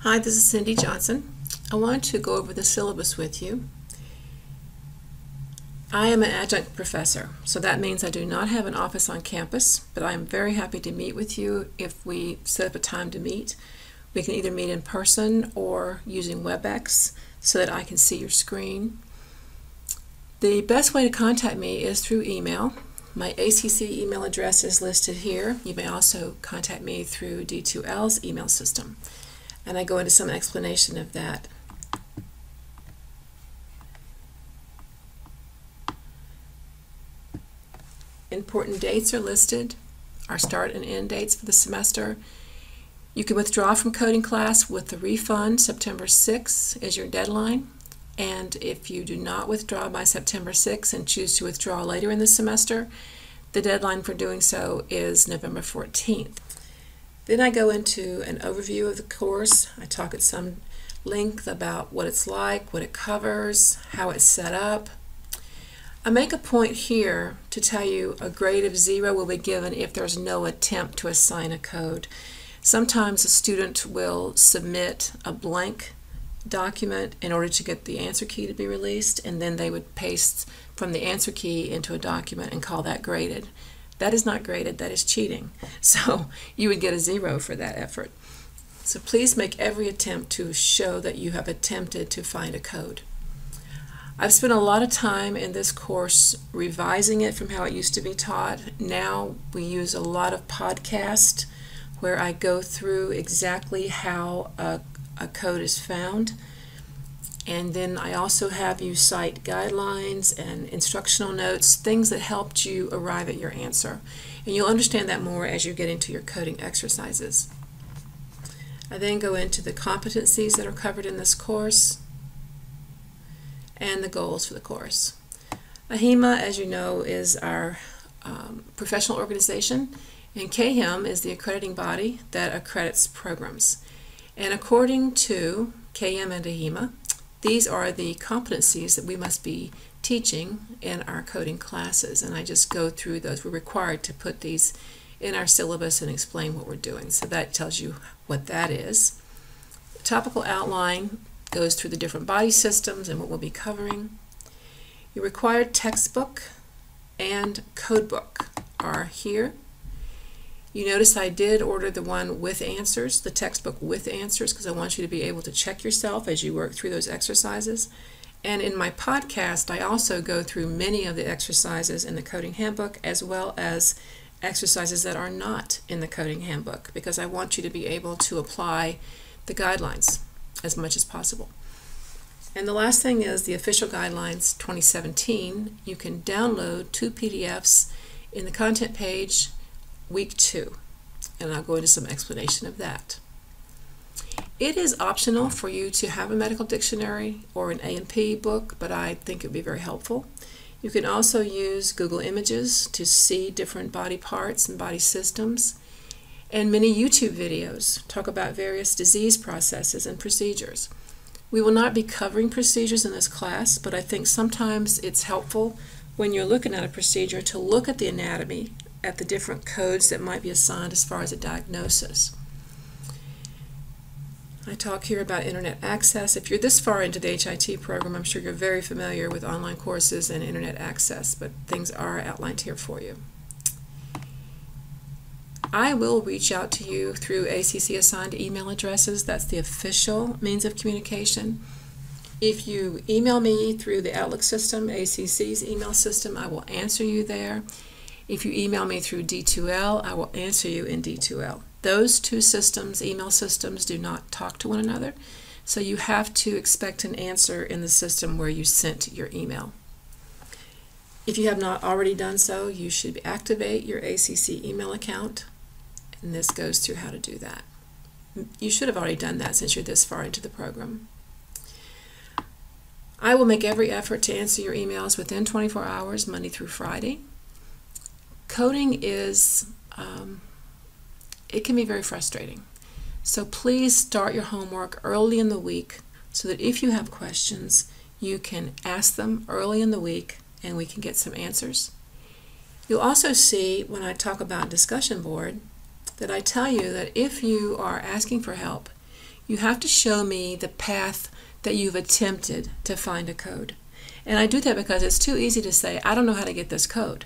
Hi, this is Cindy Johnson. I wanted to go over the syllabus with you. I am an adjunct professor, so that means I do not have an office on campus, but I am very happy to meet with you if we set up a time to meet. We can either meet in person or using WebEx so that I can see your screen. The best way to contact me is through email. My ACC email address is listed here. You may also contact me through D2L's email system. And I go into some explanation of that. Important dates are listed, our start and end dates for the semester. You can withdraw from coding class with the refund. September 6th is your deadline. And if you do not withdraw by September 6th and choose to withdraw later in the semester, the deadline for doing so is November 14th. Then I go into an overview of the course. I talk at some length about what it's like, what it covers, how it's set up. I make a point here to tell you a grade of 0 will be given if there's no attempt to assign a code. Sometimes a student will submit a blank document in order to get the answer key to be released, and then they would paste from the answer key into a document and call that graded. That is not graded, that is cheating. So you would get a 0 for that effort. So please make every attempt to show that you have attempted to find a code. I've spent a lot of time in this course revising it from how it used to be taught. Now we use a lot of podcasts where I go through exactly how a code is found. And then I also have you cite guidelines and instructional notes, things that helped you arrive at your answer. And you'll understand that more as you get into your coding exercises. I then go into the competencies that are covered in this course and the goals for the course. AHIMA, as you know, is our professional organization, and KHIM is the accrediting body that accredits programs. And according to KHIM and AHIMA, these are the competencies that we must be teaching in our coding classes, and I just go through those. We're required to put these in our syllabus and explain what we're doing, so that tells you what that is. The topical outline goes through the different body systems and what we'll be covering. Your required textbook and codebook are here. You notice I did order the one with answers, the textbook with answers, because I want you to be able to check yourself as you work through those exercises. And in my podcast, I also go through many of the exercises in the coding handbook, as well as exercises that are not in the coding handbook, because I want you to be able to apply the guidelines as much as possible. And the last thing is the official guidelines 2017. You can download 2 PDFs in the content page week 2, and I'll go into some explanation of that. It is optional for you to have a medical dictionary or an A&P book, but I think it would be very helpful. You can also use Google Images to see different body parts and body systems, and many YouTube videos talk about various disease processes and procedures. We will not be covering procedures in this class, but I think sometimes it's helpful when you're looking at a procedure to look at the anatomy, at the different codes that might be assigned as far as a diagnosis. I talk here about internet access. If you're this far into the HIT program, I'm sure you're very familiar with online courses and internet access, but things are outlined here for you. I will reach out to you through ACC assigned email addresses. That's the official means of communication. If you email me through the Outlook system, ACC's email system, I will answer you there. If you email me through D2L, I will answer you in D2L. Those two systems, email systems, do not talk to one another, so you have to expect an answer in the system where you sent your email. If you have not already done so, you should activate your ACC email account, and this goes through how to do that. You should have already done that since you're this far into the program. I will make every effort to answer your emails within 24 hours, Monday through Friday. Coding is, it can be very frustrating. So please start your homework early in the week so that if you have questions, you can ask them early in the week and we can get some answers. You'll also see when I talk about discussion board that I tell you that if you are asking for help, you have to show me the path that you've attempted to find a code. And I do that because it's too easy to say, I don't know how to get this code.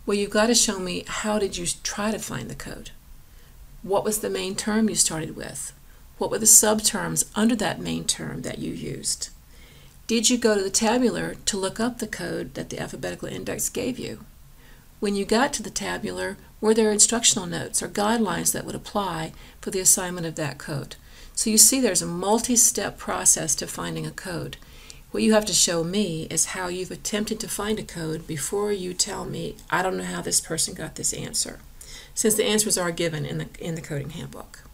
Well, you've got to show me, how did you try to find the code? What was the main term you started with? What were the subterms under that main term that you used? Did you go to the tabular to look up the code that the alphabetical index gave you? When you got to the tabular, were there instructional notes or guidelines that would apply for the assignment of that code? So you see there's a multi-step process to finding a code. What you have to show me is how you've attempted to find a code before you tell me, I don't know how this person got this answer, since the answers are given in the coding handbook.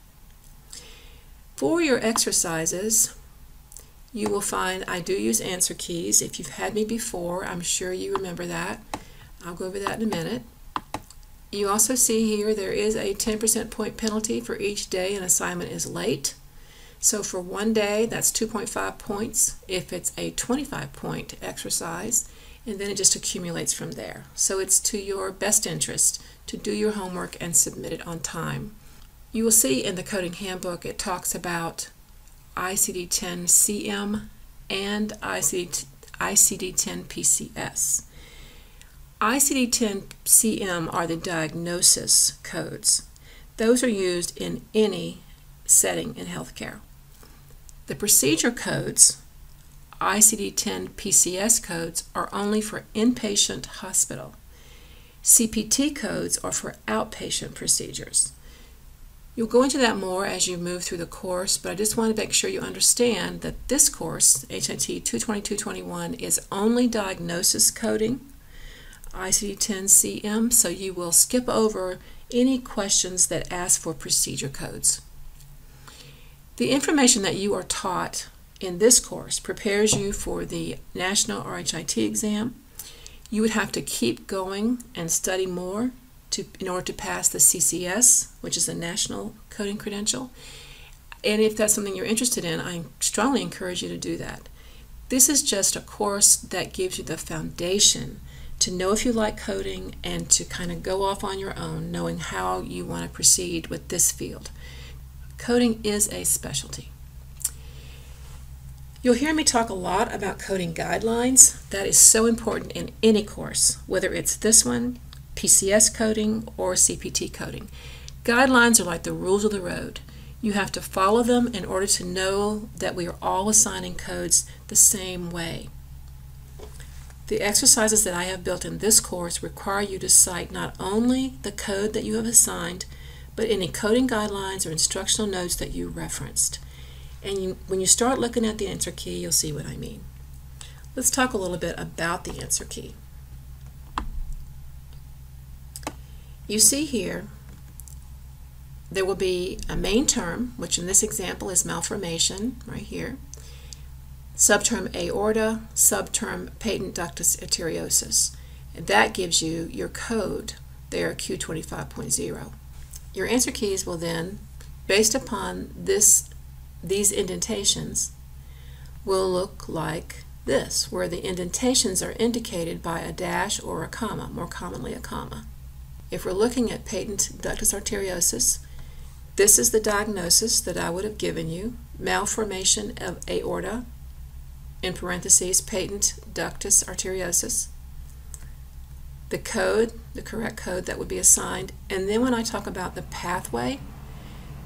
For your exercises, you will find I do use answer keys. If you've had me before, I'm sure you remember that. I'll go over that in a minute. You also see here there is a 10% point penalty for each day an assignment is late. So for one day, that's 2.5 points if it's a 25-point exercise, and then it just accumulates from there. So it's to your best interest to do your homework and submit it on time. You will see in the coding handbook it talks about ICD-10-CM and ICD-10-PCS. ICD-10-CM are the diagnosis codes. Those are used in any setting in healthcare. The procedure codes, ICD-10-PCS codes, are only for inpatient hospital. CPT codes are for outpatient procedures. You'll go into that more as you move through the course, but I just want to make sure you understand that this course, HIT220-221, is only diagnosis coding, ICD-10-CM, so you will skip over any questions that ask for procedure codes. The information that you are taught in this course prepares you for the National RHIT exam. You would have to keep going and study more in order to pass the CCS, which is a National Coding Credential. And if that's something you're interested in, I strongly encourage you to do that. This is just a course that gives you the foundation to know if you like coding and to kind of go off on your own, knowing how you want to proceed with this field. Coding is a specialty. You'll hear me talk a lot about coding guidelines. That is so important in any course, whether it's this one, PCS coding, or CPT coding. Guidelines are like the rules of the road. You have to follow them in order to know that we are all assigning codes the same way. The exercises that I have built in this course require you to cite not only the code that you have assigned, but any coding guidelines or instructional notes that you referenced. And when you start looking at the answer key, you'll see what I mean. Let's talk a little bit about the answer key. You see here, there will be a main term, which in this example is malformation, right here. Subterm aorta, subterm patent ductus arteriosus. And that gives you your code there, Q25.0. Your answer keys will then, based upon these indentations, will look like this, where the indentations are indicated by a dash or a comma, more commonly a comma. If we're looking at patent ductus arteriosus, this is the diagnosis that I would have given you, malformation of aorta, in parentheses, patent ductus arteriosus. The code, the correct code that would be assigned, and then when I talk about the pathway,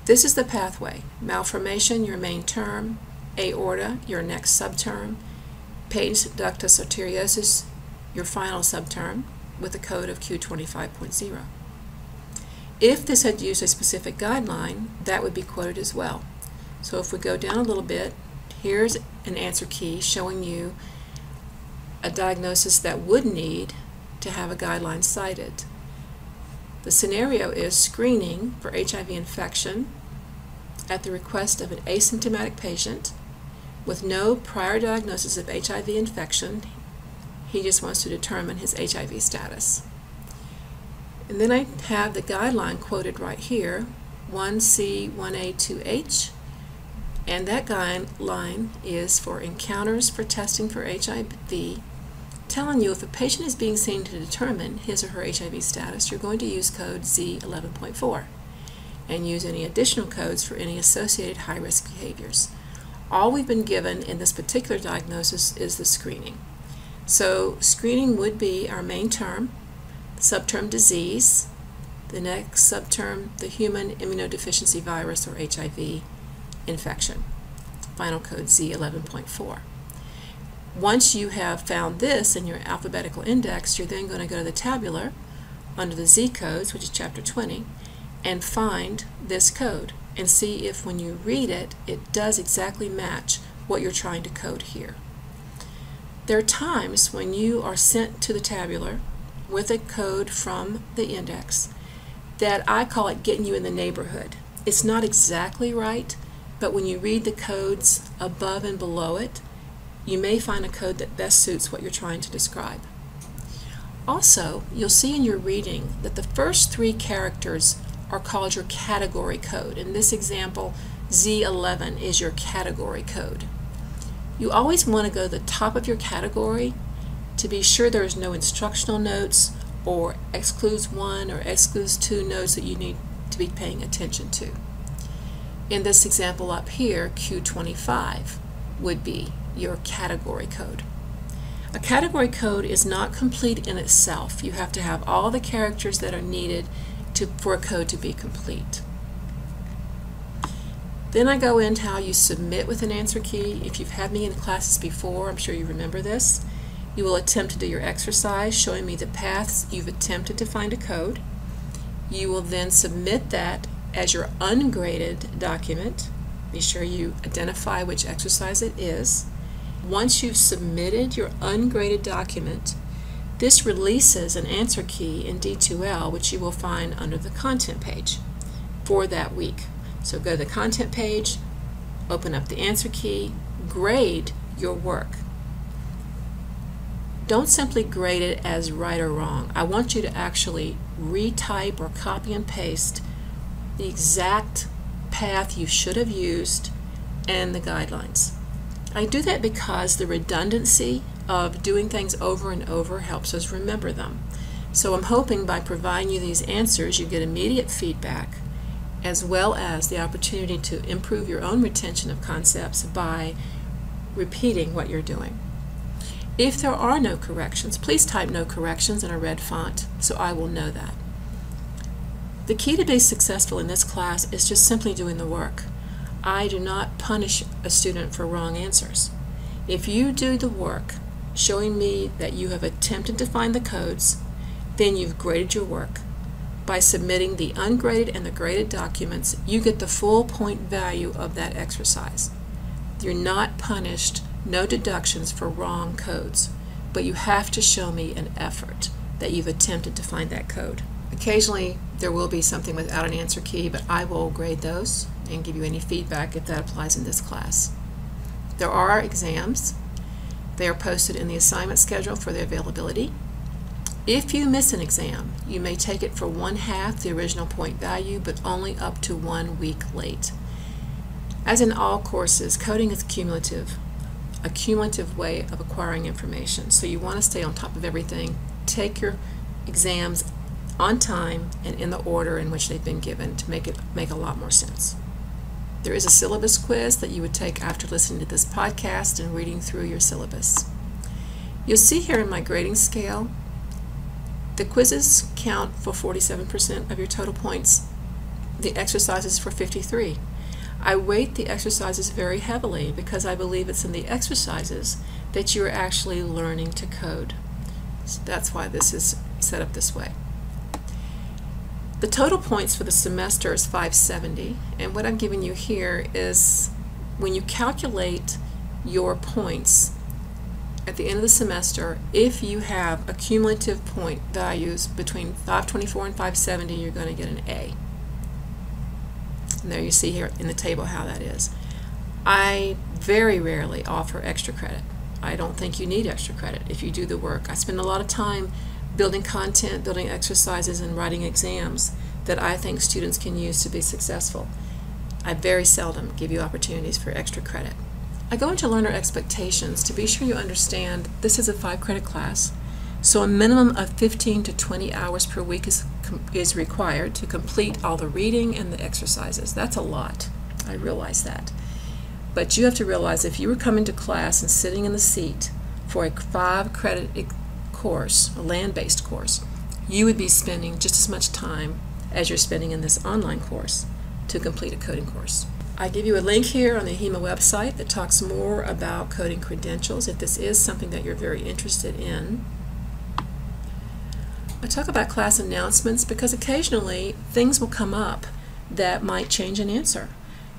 this is the pathway. Malformation, your main term, aorta, your next subterm, patent ductus arteriosus, your final subterm, with a code of Q25.0. If this had used a specific guideline, that would be quoted as well. So if we go down a little bit, here's an answer key showing you a diagnosis that would need to have a guideline cited. The scenario is screening for HIV infection at the request of an asymptomatic patient with no prior diagnosis of HIV infection. He just wants to determine his HIV status. And then I have the guideline quoted right here, 1C1A2H, and that guideline is for encounters for testing for HIV, telling you if a patient is being seen to determine his or her HIV status, you're going to use code Z11.4. and use any additional codes for any associated high-risk behaviors. All we've been given in this particular diagnosis is the screening. So screening would be our main term, subterm disease, the next subterm, the human immunodeficiency virus or HIV infection, final code Z11.4. Once you have found this in your alphabetical index, you're then going to go to the tabular under the Z codes, which is chapter 20, and find this code and see if when you read it, it does exactly match what you're trying to code here. There are times when you are sent to the tabular with a code from the index that I call it getting you in the neighborhood. It's not exactly right, but when you read the codes above and below it, you may find a code that best suits what you're trying to describe. Also, you'll see in your reading that the first 3 characters are called your category code. In this example, Z11 is your category code. You always want to go to the top of your category to be sure there's no instructional notes or excludes 1 or excludes 2 notes that you need to be paying attention to. In this example up here, Q25 would be your category code. A category code is not complete in itself. You have to have all the characters that are needed for a code to be complete. Then I go into how you submit with an answer key. If you've had me in classes before, I'm sure you remember this. You will attempt to do your exercise showing me the paths you've attempted to find a code. You will then submit that as your ungraded document. Be sure you identify which exercise it is. Once you've submitted your ungraded document, this releases an answer key in D2L, which you will find under the content page for that week. So go to the content page, open up the answer key, grade your work. Don't simply grade it as right or wrong. I want you to actually retype or copy and paste the exact path you should have used and the guidelines. I do that because the redundancy of doing things over and over helps us remember them. So I'm hoping by providing you these answers you get immediate feedback as well as the opportunity to improve your own retention of concepts by repeating what you're doing. If there are no corrections, please type no corrections in a red font so I will know that. The key to be successful in this class is just simply doing the work. I do not punish a student for wrong answers. If you do the work showing me that you have attempted to find the codes, then you've graded your work. By submitting the ungraded and the graded documents, you get the full point value of that exercise. You're not punished, no deductions for wrong codes, but you have to show me an effort that you've attempted to find that code. Occasionally there will be something without an answer key, but I will grade those and give you any feedback if that applies in this class. There are exams. They are posted in the assignment schedule for their availability. If you miss an exam, you may take it for 1/2 the original point value, but only up to 1 week late. As in all courses, coding is cumulative, a cumulative way of acquiring information. So you want to stay on top of everything. Take your exams on time and in the order in which they've been given to make a lot more sense. There is a syllabus quiz that you would take after listening to this podcast and reading through your syllabus. You'll see here in my grading scale, the quizzes count for 47% of your total points, the exercises for 53%. I weight the exercises very heavily because I believe it's in the exercises that you're actually learning to code. So that's why this is set up this way. The total points for the semester is 570, and what I'm giving you here is when you calculate your points at the end of the semester, if you have a cumulative point values between 524 and 570, you're going to get an A. And there you see here in the table how that is. I very rarely offer extra credit. I don't think you need extra credit if you do the work. I spend a lot of time building content, building exercises, and writing exams that I think students can use to be successful. I very seldom give you opportunities for extra credit. I go into learner expectations to be sure you understand this is a 5-credit class. So a minimum of 15 to 20 hours per week is required to complete all the reading and the exercises. That's a lot. I realize that. But you have to realize if you were coming to class and sitting in the seat for a 5-credit course, a land-based course, you would be spending just as much time as you're spending in this online course to complete a coding course. I give you a link here on the HIMA website that talks more about coding credentials if this is something that you're very interested in. I talk about class announcements because occasionally things will come up that might change an answer.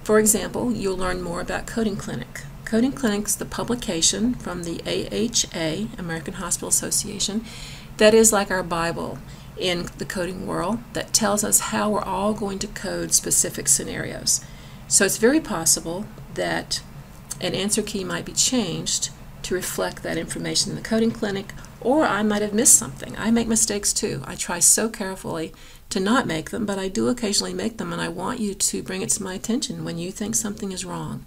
For example, you'll learn more about Coding Clinic. Coding Clinic is the publication from the AHA, American Hospital Association, that is like our Bible in the coding world that tells us how we're all going to code specific scenarios. So it's very possible that an answer key might be changed to reflect that information in the Coding Clinic, or I might have missed something. I make mistakes too. I try so carefully to not make them, but I do occasionally make them, and I want you to bring it to my attention when you think something is wrong.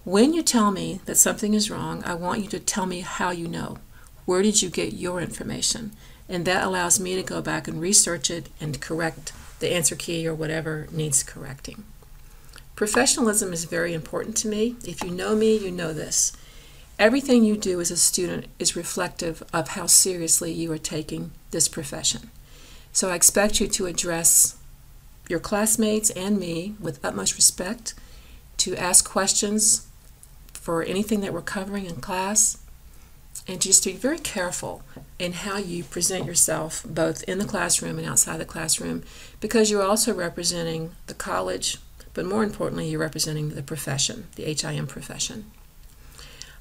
When you tell me that something is wrong, I want you to tell me how you know. Where did you get your information? And that allows me to go back and research it and correct the answer key or whatever needs correcting. Professionalism is very important to me. If you know me, you know this. Everything you do as a student is reflective of how seriously you are taking this profession. So I expect you to address your classmates and me with utmost respect, to ask questions for anything that we're covering in class, and just to be very careful in how you present yourself both in the classroom and outside the classroom, because you're also representing the college, but more importantly, you're representing the profession, the HIM profession.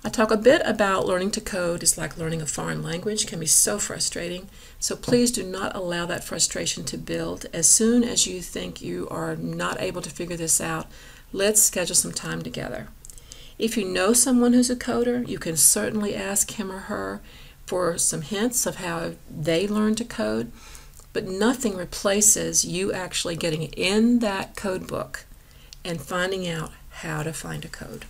I talk a bit about learning to code is like learning a foreign language. It can be so frustrating. So please do not allow that frustration to build. As soon as you think you are not able to figure this out, let's schedule some time together. If you know someone who's a coder, you can certainly ask him or her for some hints of how they learn to code, but nothing replaces you actually getting in that code book and finding out how to find a code.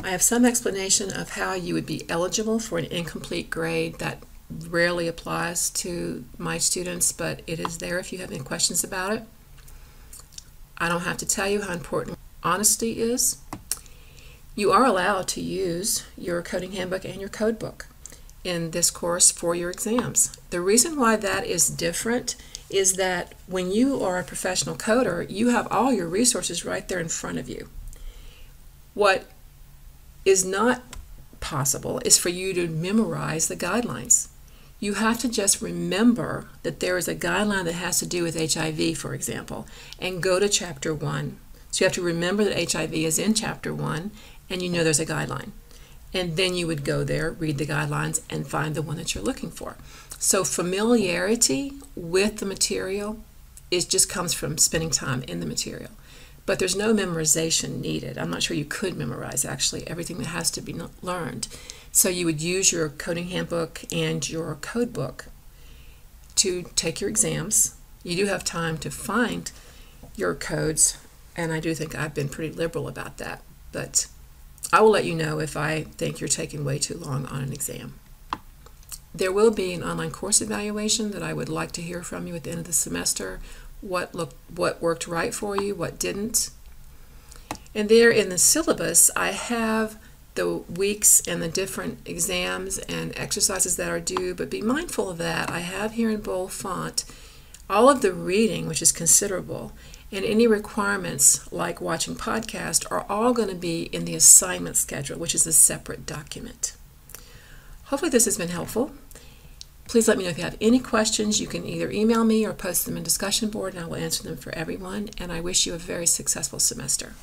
I have some explanation of how you would be eligible for an incomplete grade. That rarely applies to my students, but it is there if you have any questions about it. I don't have to tell you how important honesty is. You are allowed to use your coding handbook and your code book in this course for your exams. The reason why that is different is that when you are a professional coder, you have all your resources right there in front of you. What is not possible is for you to memorize the guidelines. You have to just remember that there is a guideline that has to do with HIV, for example, and go to Chapter 1. So you have to remember that HIV is in Chapter 1, and you know there's a guideline. And then you would go there, read the guidelines, and find the one that you're looking for. So familiarity with the material just comes from spending time in the material. But there's no memorization needed. I'm not sure you could memorize, actually, everything that has to be learned. So you would use your coding handbook and your code book to take your exams. You do have time to find your codes, and I do think I've been pretty liberal about that. But I will let you know if I think you're taking way too long on an exam. There will be an online course evaluation that I would like to hear from you at the end of the semester. What worked right for you, what didn't. And there in the syllabus, I have the weeks and the different exams and exercises that are due, but be mindful of that. I have here in bold font all of the reading, which is considerable, and any requirements like watching podcasts are all going to be in the assignment schedule, which is a separate document. Hopefully this has been helpful. Please let me know if you have any questions. You can either email me or post them in discussion board, and I will answer them for everyone. And I wish you a very successful semester.